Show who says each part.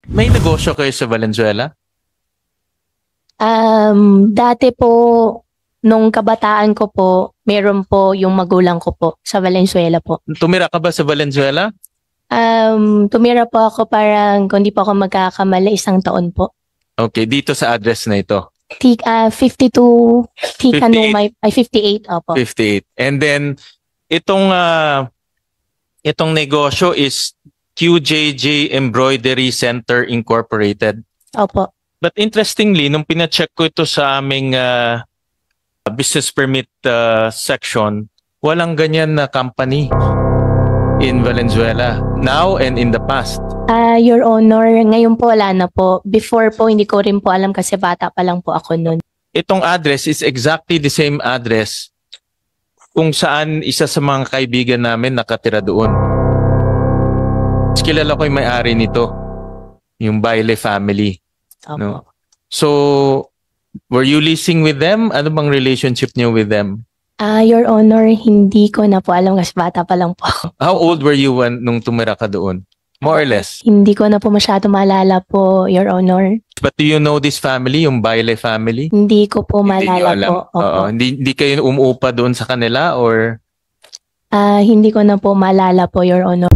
Speaker 1: May negosyo kayo sa Valenzuela?
Speaker 2: Dati po, nung kabataan ko po, meron po yung magulang ko po sa Valenzuela po.
Speaker 1: Tumira ka ba sa Valenzuela?
Speaker 2: Tumira po ako parang, kung di po ako magkakamali, 1 taon po.
Speaker 1: Okay, dito sa address na ito.
Speaker 2: 52 Tika
Speaker 1: 58.
Speaker 2: Numay, ay 58, opo.
Speaker 1: 58. And then, itong negosyo is QJJ Embroidery Center Incorporated.
Speaker 2: Opo.
Speaker 1: But interestingly, nung pina-check ko ito sa aming business permit section, walang ganyan na company in Valenzuela now and in the past.
Speaker 2: Your Honor, ngayon po wala na po. Before po, hindi ko rin po alam kasi bata pa lang po ako nun.
Speaker 1: Itong address is exactly the same address kung saan isa sa mga kaibigan namin nakatira doon. Kilala ko yung may-ari nito, yung Baile family.
Speaker 2: Opo.
Speaker 1: No? So, were you leasing with them? Ano bang relationship niyo with them?
Speaker 2: Your Honor, hindi ko na po alam kasi bata pa lang po ako.
Speaker 1: How old were you nung tumira ka doon? More or less.
Speaker 2: Hindi ko na po masyado maalala po, Your Honor.
Speaker 1: But do you know this family, yung Baile family?
Speaker 2: Hindi ko po
Speaker 1: Hindi niyo
Speaker 2: maalala
Speaker 1: alam.
Speaker 2: po. Opo.
Speaker 1: Oo. Hindi kayo umuupa doon sa kanila or?
Speaker 2: Hindi ko na po maalala po, Your Honor.